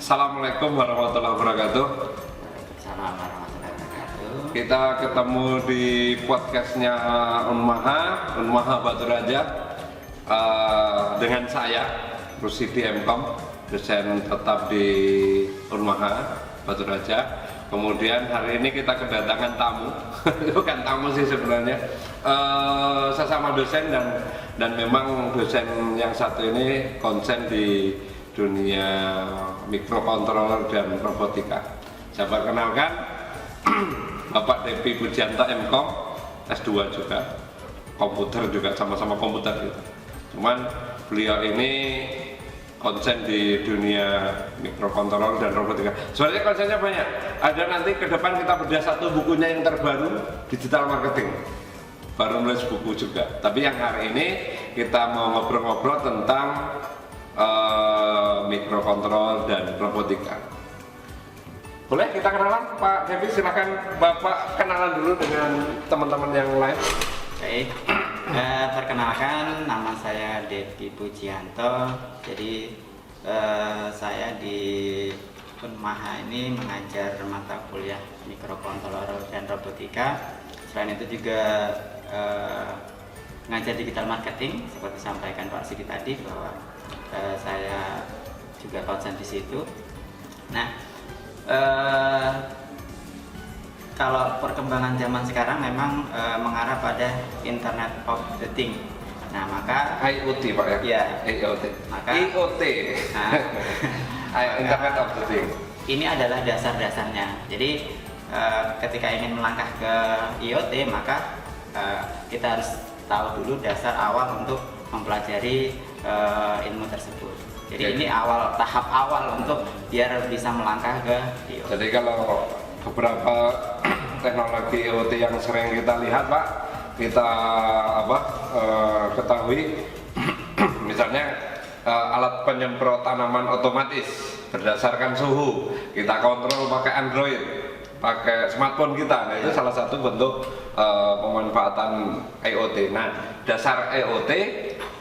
Assalamualaikum warahmatullahi wabarakatuh. Assalamualaikum warahmatullahi wabarakatuh. Kita ketemu di podcastnya Unmaha Batu Raja dengan saya Rusidi Mkom, dosen tetap di Unmaha Batu Raja. Kemudian hari ini kita kedatangan tamu, bukan tamu sih sebenarnya, sesama dosen dan memang dosen yang satu ini konsen di dunia mikrokontroler dan robotika. Saya perkenalkan Bapak Depi Pujianto Mkom, S2 juga, komputer juga, sama-sama komputer gitu. Cuman beliau ini konsen di dunia mikrokontroler dan robotika. Sebenarnya konsennya banyak. Ada nanti ke depan kita bedah satu bukunya yang terbaru, digital marketing. Baru nulis buku juga. Tapi yang hari ini kita mau ngobrol-ngobrol tentang mikrokontroler dan robotika. Boleh kita kenalan, Pak Devi? Silahkan Bapak kenalan dulu dengan teman-teman yang lain. Baik, perkenalkan nama saya Depi Pujianto. Jadi saya di Unmaha ini mengajar mata kuliah mikrokontroler dan robotika. Selain itu juga mengajar digital marketing, seperti disampaikan Pak Sidi tadi bahwa saya juga konsen di situ. Nah, kalau perkembangan zaman sekarang memang mengarah pada Internet of the Things. Nah, maka IoT Pak ya? Iya. IoT. Maka IoT. Internet of the Things. Ini adalah dasar-dasarnya. Jadi ketika ingin melangkah ke IoT, maka kita harus tahu dulu dasar awal untuk mempelajari ilmu tersebut. Jadi ini tahap awal untuk biar bisa melangkah ke IoT. Jadi kalau beberapa teknologi IoT yang sering kita lihat Pak, kita ketahui misalnya alat penyemprot tanaman otomatis berdasarkan suhu, kita kontrol pakai Android, pakai smartphone kita. Nah, itu salah satu bentuk pemanfaatan IoT. Nah, dasar IoT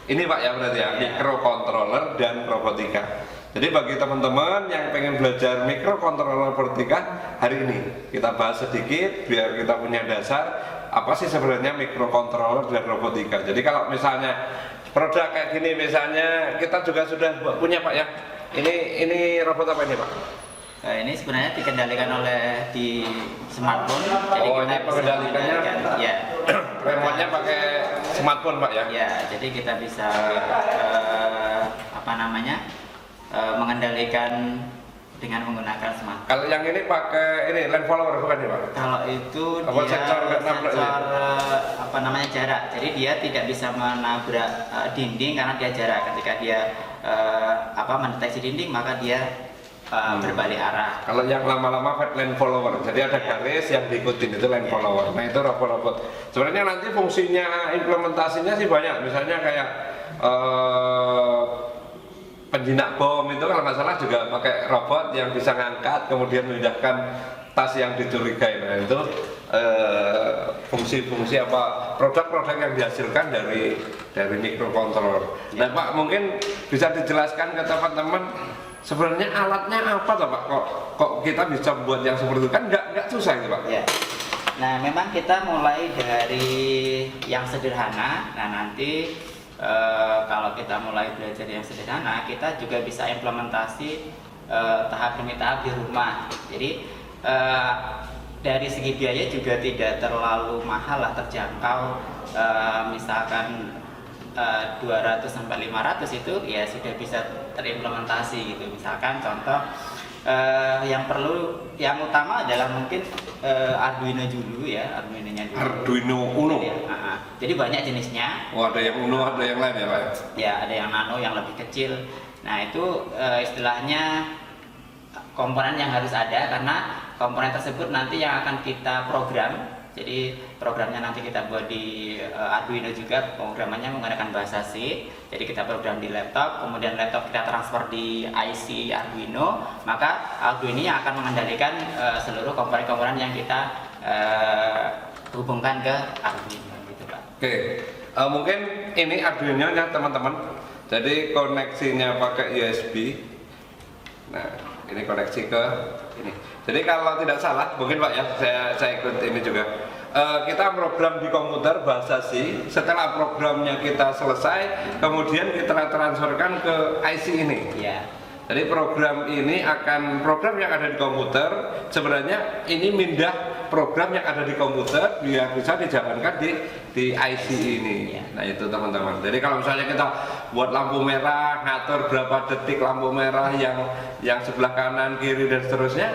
ini Pak ya berarti ya, mikrokontroler dan robotika. Jadi bagi teman-teman yang pengen belajar mikrokontroler robotika, hari ini kita bahas sedikit biar kita punya dasar apa sih sebenarnya mikrokontroler dan robotika. Jadi kalau misalnya produk kayak gini misalnya kita juga sudah punya Pak ya. Ini robot apa ini Pak? Ini sebenarnya dikendalikan oleh di smartphone. Jadi Oh, kita ini pengendalikannya ya. Remote-nya pakai smartphone Pak ya? Ya, jadi kita bisa mengendalikan dengan menggunakan smartphone. Kalau yang ini pakai ini land follower bukan ya Pak? Kalau itu Apa dia sensor jarak. Jadi dia tidak bisa menabrak dinding karena dia jarak. Ketika dia mendeteksi dinding maka dia berbalik arah. Kalau yang lama-lama land follower, jadi ada garis yang diikutin itu land follower. Nah itu robot-robot. Sebenarnya nanti fungsinya implementasinya sih banyak. Misalnya kayak penjinak bom itu kalau nggak salah juga pakai robot yang bisa ngangkat kemudian memindahkan tas yang dicurigai. Nah itu fungsi-fungsi apa produk-produk yang dihasilkan dari mikrokontroler. Nah Pak mungkin bisa dijelaskan ke teman-teman sebenarnya alatnya apa toh Pak? Kok kita bisa buat yang seperti itu kan nggak susah itu Pak? Ya. Nah memang kita mulai dari yang sederhana. Nah nanti kalau kita mulai belajar yang sederhana, kita juga bisa implementasi tahap demi tahap di rumah. Jadi dari segi biaya juga tidak terlalu mahal lah, terjangkau. Misalkan 200 sampai 500 itu ya sudah bisa terimplementasi gitu. Misalkan contoh yang utama adalah mungkin Arduino dulu ya, Arduino Uno. Ya, jadi banyak jenisnya. Oh ada yang Uno, ada yang lain ya Pak? Ya ada yang nano, yang lebih kecil. Nah itu istilahnya komponen yang harus ada karena komponen tersebut nanti yang akan kita program. Jadi programnya nanti kita buat di Arduino juga, programnya menggunakan bahasa C. Jadi kita program di laptop, kemudian laptop kita transfer di IC Arduino, maka Arduino yang akan mengendalikan seluruh komponen-komponen yang kita hubungkan ke Arduino gitu Pak. Oke, mungkin ini Arduino nya teman-teman. Jadi koneksinya pakai USB. Nah, ini koneksi ke ini. Jadi kalau tidak salah, mungkin Pak ya, saya ikut ini juga. Kita program di komputer bahasa C. Setelah programnya kita selesai, kemudian kita transferkan ke IC ini. Ya. Jadi program ini program yang ada di komputer sebenarnya ini mindah program yang ada di komputer biar bisa dijalankan di IC ini. Nah itu teman-teman. Jadi kalau misalnya kita buat lampu merah, ngatur berapa detik lampu merah yang sebelah kanan, kiri dan seterusnya,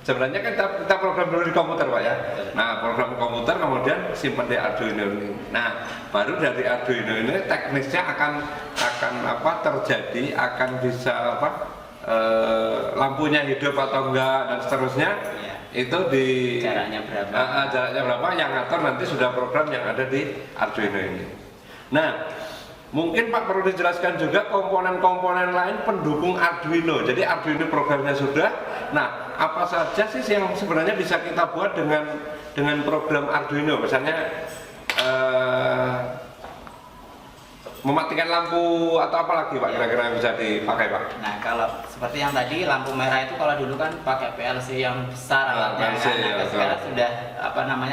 sebenarnya kan kita program dulu di komputer Pak ya. Nah program komputer kemudian simpan di Arduino ini. Nah baru dari Arduino ini teknisnya akan terjadi, akan bisa lampunya hidup atau enggak dan seterusnya. Itu di jaraknya berapa yang ngatur nanti sudah program yang ada di Arduino ini. Nah mungkin Pak perlu dijelaskan juga komponen-komponen lain pendukung Arduino. Jadi Arduino programnya sudah. Nah, apa saja sih yang sebenarnya bisa kita buat dengan program Arduino? Misalnya mematikan lampu atau apa lagi Pak kira-kira yang bisa dipakai Pak? Nah kalau seperti yang tadi lampu merah itu kalau dulu kan pakai PLC yang besar alatnya kan, sekarang sudah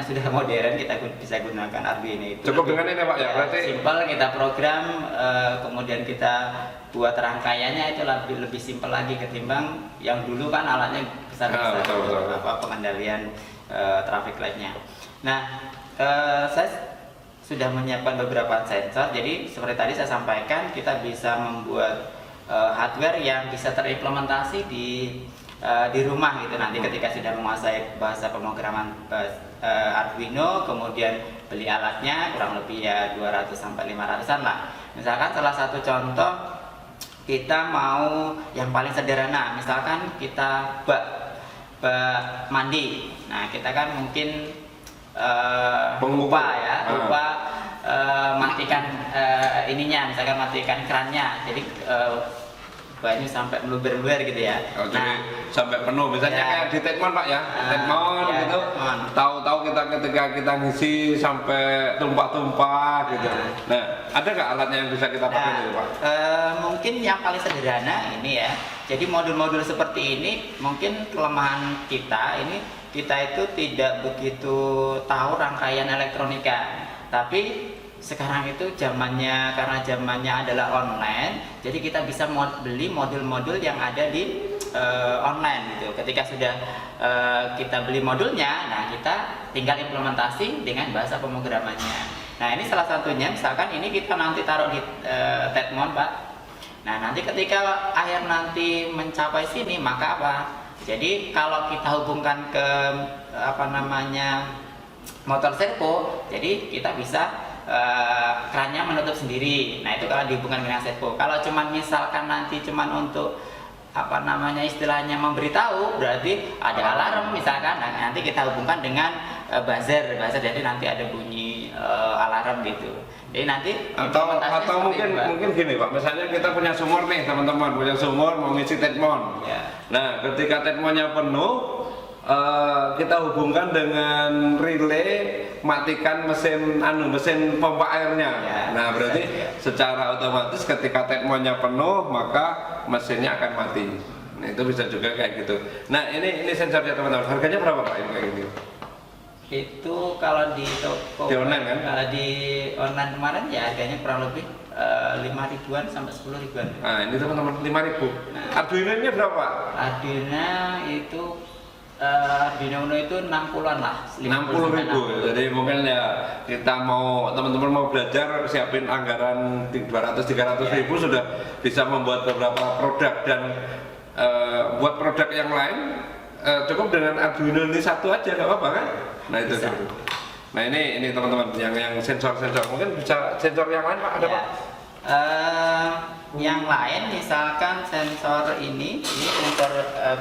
sudah modern, kita bisa gunakan Arduino itu. Cukup dengan ini Pak ya, berarti simpel kita program, kemudian kita buat rangkaiannya itu lebih simpel lagi ketimbang yang dulu kan alatnya besar-besar pengendalian traffic light-nya. Nah saya sudah menyiapkan beberapa sensor, jadi seperti tadi saya sampaikan kita bisa membuat hardware yang bisa terimplementasi di rumah gitu nanti ketika sudah menguasai bahasa pemrograman Arduino, kemudian beli alatnya kurang lebih ya 200 sampai 500-an lah. Misalkan salah satu contoh kita mau yang paling sederhana, misalkan kita bak mandi. Nah kita kan mungkin lupa matikan ininya, misalkan matikan kerannya, jadi banyu sampai meluber-luber gitu ya. Jadi sampai penuh, misalnya kayak di Tetmon Pak ya, Tetmon gitu. Tahu-tahu ketika kita ngisi sampai tumpah-tumpah gitu. Nah, ada nggak alatnya yang bisa kita pakai gitu Pak? Mungkin yang paling sederhana ini ya. Jadi modul-modul seperti ini mungkin kelemahan kita itu tidak begitu tahu rangkaian elektronika, tapi sekarang itu karena zamannya adalah online, jadi kita bisa beli modul-modul yang ada di online gitu. Ketika sudah kita beli modulnya, nah kita tinggal implementasi dengan bahasa pemrogramannya. Nah ini salah satunya, misalkan ini kita nanti taruh di Tetmon Pak. Nah nanti ketika air nanti mencapai sini, maka apa? Jadi kalau kita hubungkan ke motor servo, jadi kita bisa kerannya menutup sendiri. Nah itu kalau dihubungkan dengan servo. Kalau misalkan nanti untuk istilahnya memberitahu, berarti ada alarm misalkan. Nah, nanti kita hubungkan dengan buzzer, jadi nanti ada bunyi alarm gitu. Jadi nanti atau mungkin gini Pak, misalnya kita punya sumur nih teman-teman, mau ngisi Tetmon. Nah ketika Tetmonnya penuh, kita hubungkan dengan relay, matikan mesin pompa airnya. Nah berarti secara otomatis ketika Tetmonnya penuh maka mesinnya akan mati. Nah itu bisa juga kayak gitu. Nah ini sensornya teman-teman, harganya berapa Pak ini kayak gini? Itu kalau di toko di online kan? Kalau di online kemarin ya harganya kurang lebih 5.000-an sampai 10.000-an. Nah ini teman-teman 5.000. Arduino nya berapa? Arduino Uno itu 60-an lah. 60.000. Jadi mungkin ya teman-teman mau belajar, siapin anggaran 200-300 ribu sudah bisa membuat beberapa produk, dan buat produk yang lain cukup dengan Arduino ini satu aja nggak apa-apa kan? Nah itu bisa. Nah ini teman-teman yang sensor mungkin bisa sensor yang lain Pak, ada Pak? Yang lain misalkan sensor ini sensor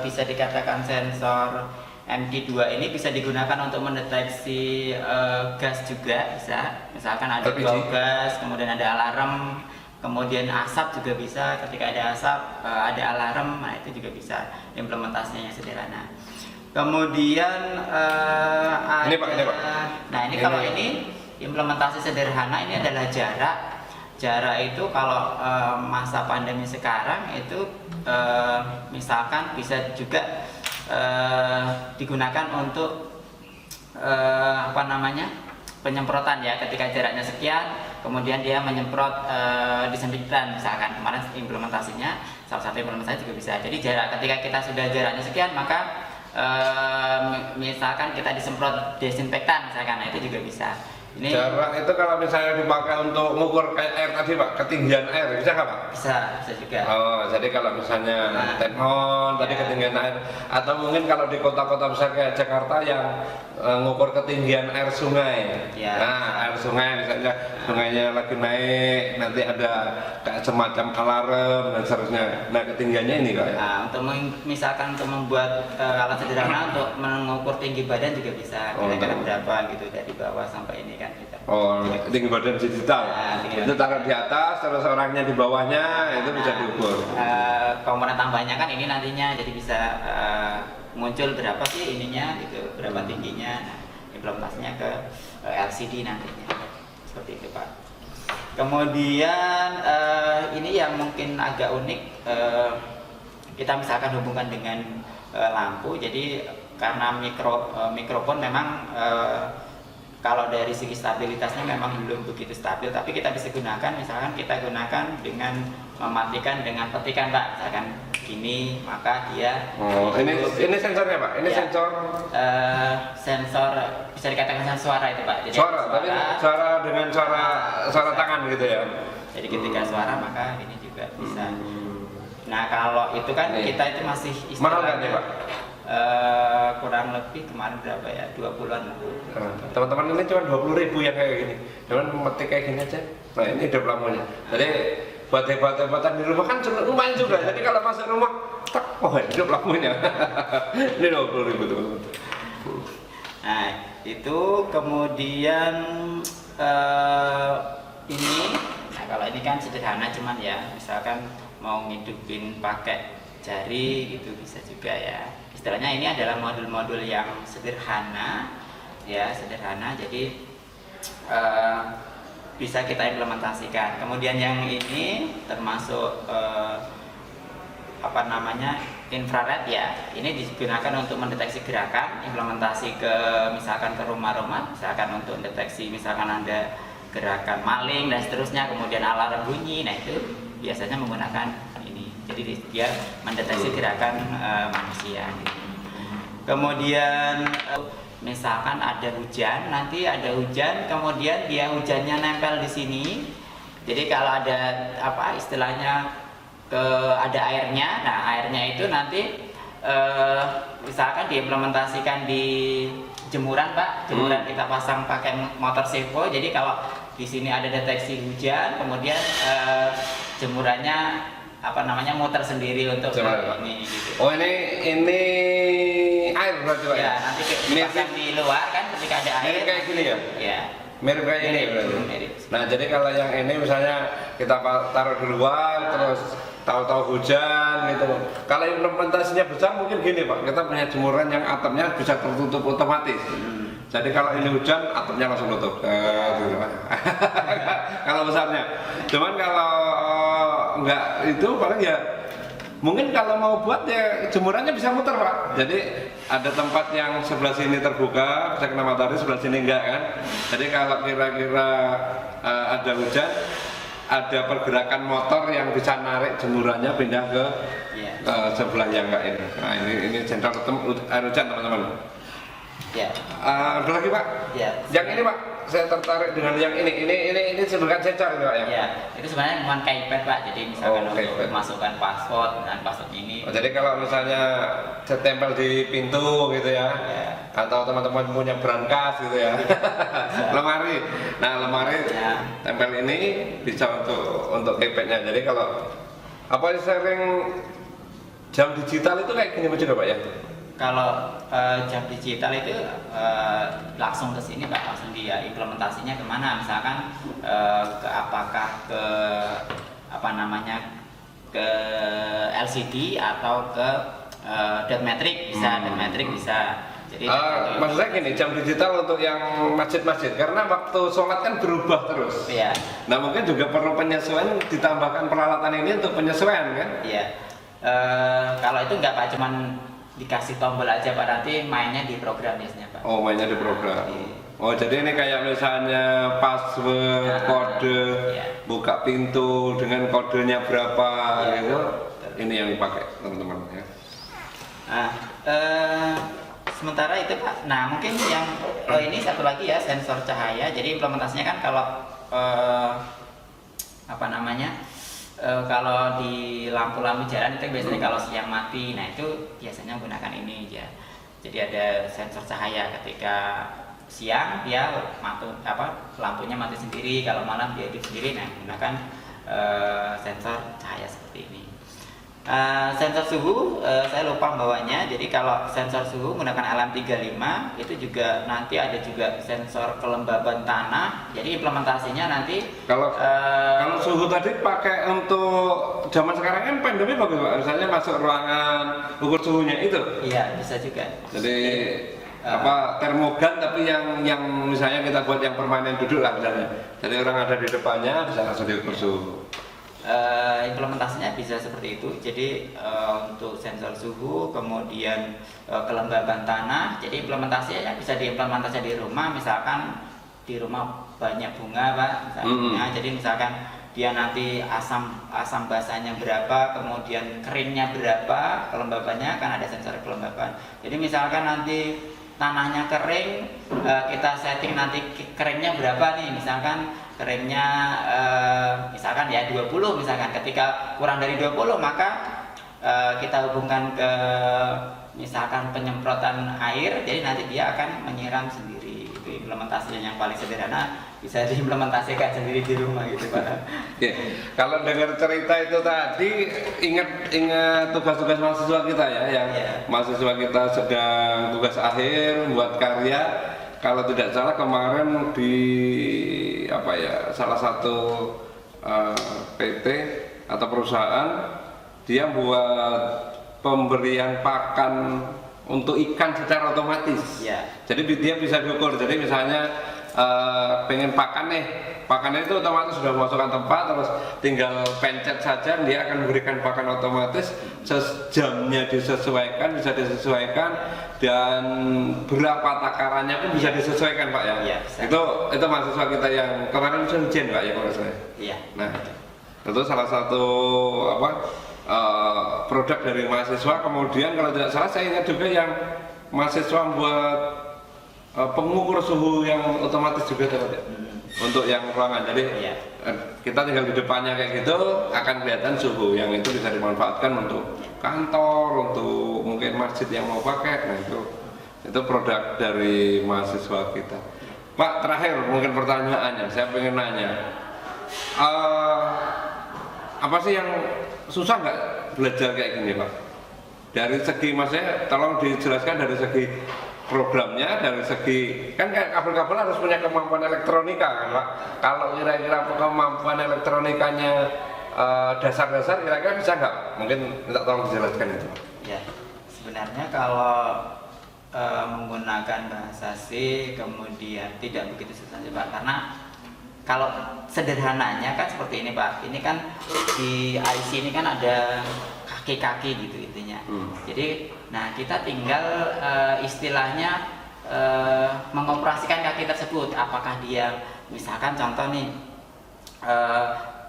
bisa dikatakan sensor MD2 ini bisa digunakan untuk mendeteksi gas juga bisa. Misalkan ada bau gas, kemudian ada alarm, kemudian asap juga bisa. Ketika ada asap, ada alarm, nah itu juga bisa. Implementasinya sederhana. Kemudian ini Pak. Nah ini kalau ini implementasi sederhana, ini adalah jarak jarak itu kalau masa pandemi sekarang itu misalkan bisa juga digunakan untuk apa namanya, penyemprotan ya, ketika jaraknya sekian kemudian dia menyemprot disinfektan misalkan. Kemarin implementasinya, salah satu implementasi juga bisa. Jadi jarak, ketika kita sudah jaraknya sekian maka misalkan kita disemprot desinfektan misalkan, nah itu juga bisa. Ini jarak itu kalau misalnya dipakai untuk mengukur kayak air tadi Pak, ketinggian air bisa nggak Pak? bisa juga. Oh, jadi kalau misalnya tenon tadi ketinggian air, atau mungkin kalau di kota-kota besar kayak Jakarta yang ngukur ketinggian air sungai. Ya. Nah, air sungai misalnya sungainya lagi naik, nanti ada kayak semacam alarm dan seterusnya. Nah, ketinggiannya ini Kak ya. Nah, untuk misalkan untuk membuat alat sederhana untuk mengukur tinggi badan juga bisa, kira-kira berapa gitu dari bawah sampai ini kan kita. Oh, tinggi badan digital. Nah, itu taruh di atas, terus orangnya di bawahnya, itu bisa diukur. Komponen tambahnya kan ini nantinya, jadi bisa muncul berapa sih ininya gitu, berapa tingginya. Nah, implementasinya ke LCD nantinya, seperti itu Pak. Kemudian ini yang mungkin agak unik, kita misalkan hubungkan dengan lampu. Jadi karena mikrofon memang kalau dari segi stabilitasnya memang belum begitu stabil, tapi kita bisa gunakan, misalkan kita gunakan dengan mematikan dengan petikan Pak, misalkan gini, maka dia ini sensornya Pak, ini ya, sensor bisa dikatakan sensor suara itu Pak. Jadi suara, tapi suara dengan suara tangan gitu ya. Jadi ketika suara maka ini juga bisa. Nah kalau itu kan kita itu masih mahal kan ya Pak? Kurang lebih kemarin berapa ya, 20-an. Teman-teman ini cuma 20.000 yang kayak gini, cuman metik kayak gini aja. Nah ini hidup lampunya. Jadi buat hebat-hebatan di rumah kan lumayan juga. Jadi kalau masuk rumah, tak, oh hidup lampunya. Ini 20.000 teman-teman. Nah itu kemudian ini, nah kalau ini kan sederhana cuman ya, misalkan mau ngidupin pakai jari gitu bisa juga ya. Istilahnya ini adalah modul-modul yang sederhana ya, sederhana, jadi bisa kita implementasikan. Kemudian yang ini termasuk apa namanya, infrared ya, ini digunakan untuk mendeteksi gerakan, implementasi ke misalkan ke rumah-rumah, misalkan untuk deteksi misalkan ada gerakan maling dan seterusnya, kemudian alarm bunyi. Nah itu biasanya menggunakan ini, jadi dia mendeteksi gerakan manusia gitu. Kemudian misalkan ada hujan, nanti ada hujan, kemudian dia hujannya nempel di sini. Jadi kalau ada apa istilahnya ada airnya, nah airnya itu nanti misalkan diimplementasikan di jemuran Pak, jemuran kita pasang pakai motor servo. Jadi kalau di sini ada deteksi hujan, kemudian jemurannya apa namanya muter sendiri untuk ini gitu. Oh ini air berarti Pak ya? Nanti dipasang di luar kan ketika ada air. Mirip kayak gini ya? Ya. Mirip kayak ini berarti. Mirip. Nah jadi kalau yang ini misalnya kita taruh di luar terus tahu-tahu hujan gitu. Kalau implementasinya besar mungkin gini Pak, kita punya jemuran yang atapnya bisa tertutup otomatis. Jadi kalau ini hujan, atapnya langsung tutup. Kalau besarnya. Cuman kalau enggak itu paling ya mungkin kalau mau buat ya jemurannya bisa muter Pak. Jadi ada tempat yang sebelah sini terbuka bisa kena matahari, sebelah sini enggak kan. Jadi kalau kira-kira ada hujan, ada pergerakan motor yang bisa narik jemurannya pindah ke sebelah yang enggak ini. Nah ini sensor air hujan teman-teman. Ya. Ada lagi Pak? Ya. Yang ini Pak, saya tertarik dengan yang ini. Ini sebenarnya sensor Pak ya? Ya, itu sebenarnya bukan keypad Pak. Jadi misalkan untuk masukkan password dan password ini. Oh, jadi kalau misalnya saya tempel di pintu gitu ya, atau teman-teman punya brankas gitu ya, lemari. Nah lemari tempel ini bisa untuk keypadnya. Jadi kalau apa sering jam digital itu kayak gini juga Pak ya? Kalau jam digital itu langsung ke sini Pak, langsung dia implementasinya kemana? Misalkan apakah ke apa namanya, ke LCD atau ke dot matrix bisa, dot matrix bisa Jadi maksudnya gini, jam digital untuk yang masjid-masjid karena waktu sholat kan berubah terus. Iya. Nah mungkin juga perlu penyesuaian, ditambahkan peralatan ini untuk penyesuaian kan? Iya. Kalau itu nggak Pak, cuman dikasih tombol aja Pak, nanti mainnya di program biasanya Pak. Oh, mainnya di program. Oh, jadi ini kayak misalnya password, kode, iya. buka pintu dengan kodenya berapa Iya, gitu. betul. Ini yang dipakai teman-teman ya. Nah, sementara itu Pak. Nah, mungkin yang ini satu lagi ya, sensor cahaya. Jadi implementasinya kan kalau apa namanya? Kalau di lampu-lampu jalan itu biasanya kalau siang mati, nah itu biasanya menggunakan ini ya. Jadi ada sensor cahaya ketika siang dia lampunya mati sendiri, kalau malam dia hidup sendiri. Nah menggunakan sensor cahaya seperti ini. Sensor suhu saya lupa bawanya. Jadi kalau sensor suhu menggunakan LM35 itu juga nanti ada juga sensor kelembaban tanah. Jadi implementasinya nanti kalau suhu tadi pakai untuk zaman sekarang kan pandemi bagus Pak. Misalnya masuk ruangan ukur suhunya itu. Iya, bisa juga. Jadi termogan tapi yang misalnya kita buat yang permanen duduk lah misalnya. Jadi orang ada di depannya bisa langsung diukur suhu. Implementasinya bisa seperti itu. Jadi untuk sensor suhu, kemudian kelembaban tanah. Jadi implementasinya bisa diimplementasikan di rumah. Misalkan di rumah banyak bunga Pak, misalnya. Jadi misalkan dia nanti asam basahnya berapa, kemudian keringnya berapa, kelembabannya kan ada sensor kelembaban. Jadi misalkan nanti tanahnya kering, kita setting nanti keringnya berapa nih, misalkan keringnya misalkan ya 20, misalkan ketika kurang dari 20 maka kita hubungkan ke misalkan penyemprotan air, jadi nanti dia akan menyiram sendiri. Itu implementasinya yang paling sederhana, bisa diimplementasikan sendiri di rumah gitu Pak. Ya, kalau dengar cerita itu tadi ingat tugas-tugas mahasiswa kita ya, yang mahasiswa kita sedang tugas akhir buat karya. Kalau tidak salah kemarin di salah satu PT atau perusahaan dia buat pemberian pakan untuk ikan secara otomatis. Ya. Jadi dia bisa diukur. Jadi misalnya pengen pakan nih, pakannya itu otomatis sudah masukkan tempat, terus tinggal pencet saja, dia akan memberikan pakan otomatis. Jamnya disesuaikan, bisa disesuaikan, dan berapa takarannya pun bisa disesuaikan Pak ya. Iya, itu mahasiswa kita yang kemarin ujian Pak ya kalau saya. Iya. Nah, itu salah satu produk dari mahasiswa. Kemudian kalau tidak salah saya ingat juga yang mahasiswa buat pengukur suhu yang otomatis juga ya. Untuk yang ruangan. Jadi kita tinggal di depannya kayak gitu akan kelihatan suhu, yang itu bisa dimanfaatkan untuk kantor, untuk mungkin masjid yang mau pakai. Nah itu produk dari mahasiswa kita. Pak, terakhir mungkin pertanyaannya, saya pengen nanya, apa sih yang susah nggak belajar kayak gini Pak? Dari segi maksudnya, tolong dijelaskan dari segi programnya, dari segi kan kayak kabel-kabel harus punya kemampuan elektronika kan Pak. Kalau kira-kira kemampuan elektronikanya dasar-dasar kira-kira bisa nggak? Mungkin minta tolong dijelaskan itu. Ya, sebenarnya kalau menggunakan bahasa C kemudian tidak begitu susah sih Pak, karena kalau sederhananya kan seperti ini Pak. Ini kan di IC ini kan ada kaki-kaki gitu intinya. Jadi, nah kita tinggal istilahnya mengoperasikan kaki tersebut. Apakah dia, misalkan contoh nih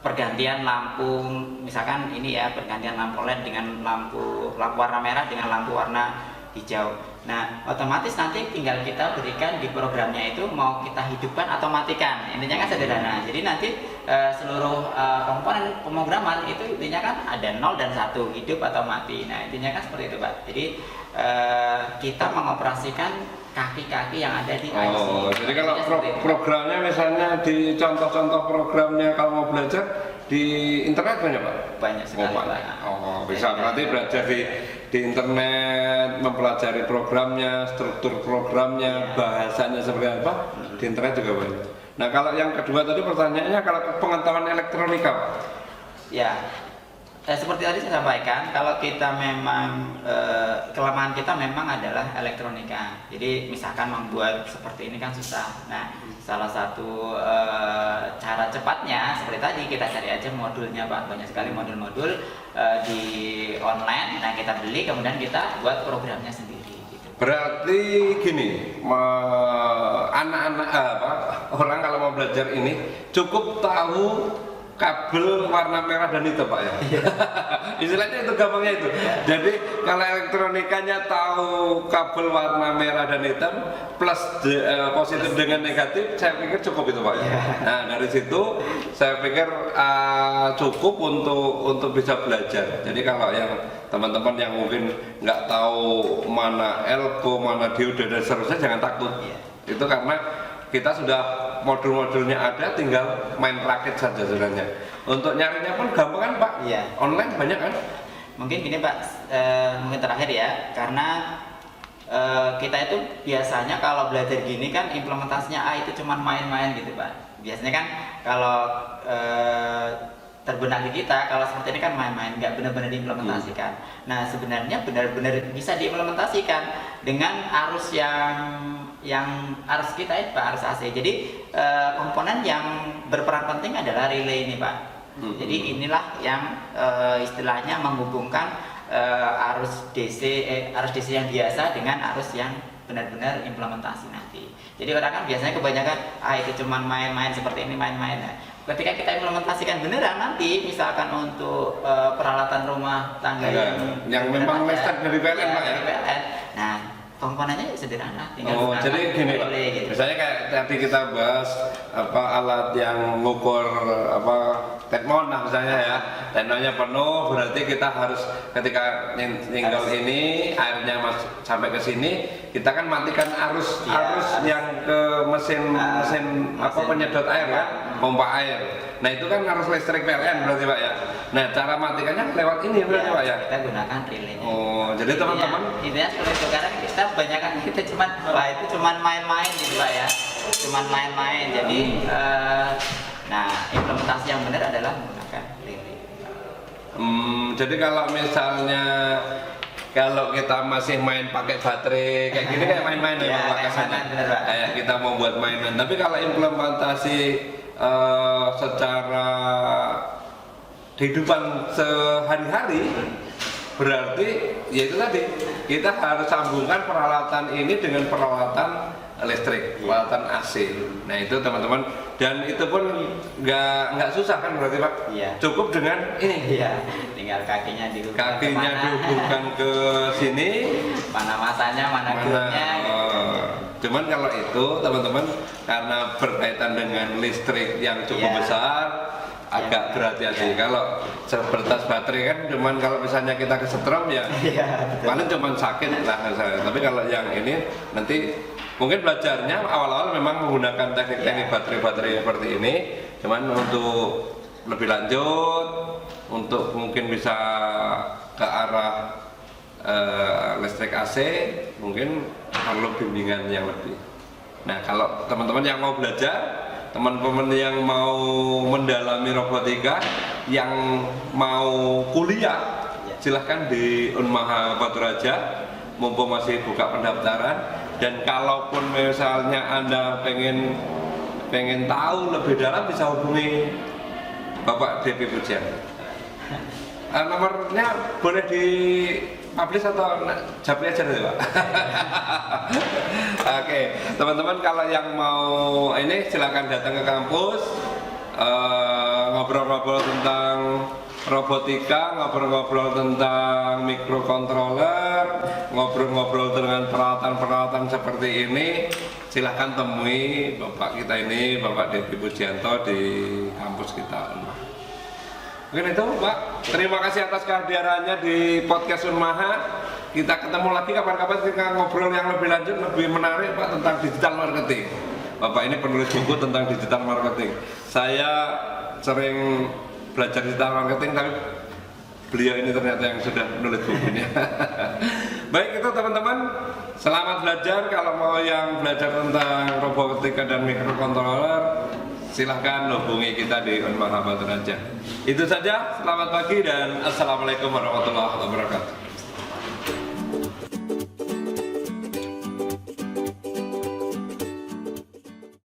pergantian lampu, misalkan ini ya pergantian lampu LED dengan lampu warna merah dengan lampu warna hijau. Nah, otomatis nanti tinggal kita berikan di programnya itu mau kita hidupkan atau matikan. Intinya kan sederhana. Jadi nanti seluruh komponen pemrograman itu intinya kan ada 0 dan 1, hidup atau mati. Nah, intinya kan seperti itu Pak. Jadi kita mengoperasikan kaki-kaki yang ada di IC. Oh, jadi kalau programnya misalnya di contoh-contoh programnya kalau mau belajar di internet banyak Pak? Banyak sekali Pak. Oh, bisa berarti belajar di internet, mempelajari programnya, struktur programnya, bahasanya seperti apa, di internet juga banyak. Nah kalau yang kedua tadi pertanyaannya kalau pengetahuan elektronika Pak? Ya, Seperti tadi saya sampaikan, kalau kita memang kelemahan kita memang adalah elektronika. Jadi misalkan membuat seperti ini kan susah. Nah, salah satu cara cepatnya seperti tadi, kita cari aja modulnya Pak. Banyak sekali modul-modul di online. Nah, kita beli kemudian kita buat programnya sendiri. Gitu. Berarti gini, anak-anak orang kalau mau belajar ini cukup tahu kabel warna merah dan hitam Pak ya. Istilahnya itu gampangnya itu. Jadi kalau elektronikanya tahu kabel warna merah dan hitam plus positif dengan negatif, saya pikir cukup itu Pak ya. Nah dari situ saya pikir cukup untuk bisa belajar. Jadi kalau yang teman-teman yang mungkin nggak tahu mana elko, mana dioda dan seterusnya jangan takut. Itu karena kita sudah modul-modulnya ada, tinggal main rakit saja sebenarnya. Untuk nyarinya pun gampang kan Pak? Iya. Online banyak kan? Mungkin gini Pak, mungkin terakhir ya, karena kita itu biasanya kalau belajar gini kan implementasinya itu cuma main-main gitu Pak. Biasanya kan kalau terbenak di kita, kalau seperti ini kan main-main, nggak benar-benar diimplementasikan. Nah sebenarnya benar-benar bisa diimplementasikan dengan arus yang arus kita itu Pak, arus AC. Jadi komponen yang berperan penting adalah relay ini Pak. Jadi inilah yang istilahnya menghubungkan arus DC yang biasa dengan arus yang benar-benar implementasi nanti. Jadi orang kan biasanya kebanyakan itu cuma main-main seperti ini, main-main. Nah, ketika kita implementasikan beneran nanti, misalkan untuk peralatan rumah tangga yang memang listrik dari PLN Pak ya. Nah komponennya sederhana, tinggal jadi gini Pak, gitu. Misalnya kayak tadi kita bahas alat yang mengukur teknon misalnya ya, teknonya penuh, berarti kita harus ketika nyenggol ini airnya sampai ke sini, kita kan matikan arus yang ke mesin penyedot air ya, pompa air. Nah itu kan arus listrik PLN berarti Pak ya. Nah cara matikannya lewat ini berarti Pak ya. Kita gunakan relay. Oh jadi teman-teman. Intinya seperti itu, karena kita kebanyakan kita cuman main-main gitu Pak ya, cuman main-main. Jadi nah implementasi yang benar adalah menggunakan relay. Jadi kalau misalnya kita masih main pakai baterai kayak gini kayak main-main ya Pak kesannya. Kayak kita mau buat mainan. Tapi kalau implementasi secara kehidupan sehari-hari berarti ya itu tadi kita harus sambungkan peralatan ini dengan peralatan listrik, peralatan AC. Nah itu teman-teman, dan itu pun nggak susah kan berarti Pak? Iya. Cukup dengan ini. Iya. Tinggal kakinya dihubungkan ke sini. Mana masanya, mana groundnya. Cuman kalau itu teman-teman karena berkaitan dengan listrik yang cukup besar, agak berhati-hati. Kalau sepertas baterai kan cuman kalau misalnya kita kesetrum ya paling cuman sakit lah misalnya. Tapi kalau yang ini nanti mungkin belajarnya awal-awal memang menggunakan teknik-teknik baterai seperti ini. Cuman untuk lebih lanjut, untuk mungkin bisa ke arah listrik AC, mungkin perlu bimbingan yang lebih. Nah kalau teman-teman yang mau belajar, teman-teman yang mau mendalami robotika, yang mau kuliah, silahkan di Unmaha Batu Raja, mumpung masih buka pendaftaran. Dan kalaupun misalnya Anda pengen tahu lebih dalam, bisa hubungi Bapak Depi Pujianto. Nomornya boleh di publish atau japri aja dulu Pak. Oke, teman-teman kalau yang mau ini silakan datang ke kampus, ngobrol-ngobrol tentang robotika, ngobrol-ngobrol tentang microcontroller, ngobrol-ngobrol dengan peralatan-peralatan seperti ini. Silahkan temui Bapak kita ini, Bapak Depi Pujianto di kampus kita. Mungkin itu Pak, terima kasih atas kehadirannya di podcast Unmaha. Kita ketemu lagi kapan-kapan, kita ngobrol yang lebih lanjut, lebih menarik Pak tentang digital marketing. Bapak ini penulis buku tentang digital marketing. Saya sering belajar digital marketing, tapi beliau ini ternyata yang sudah menulis bukunya. Baik itu teman-teman, selamat belajar. Kalau mau yang belajar tentang robotika dan microcontroller, silahkan hubungi kita di Unmaha Batu Raja. Itu saja, selamat pagi dan assalamualaikum warahmatullahi wabarakatuh.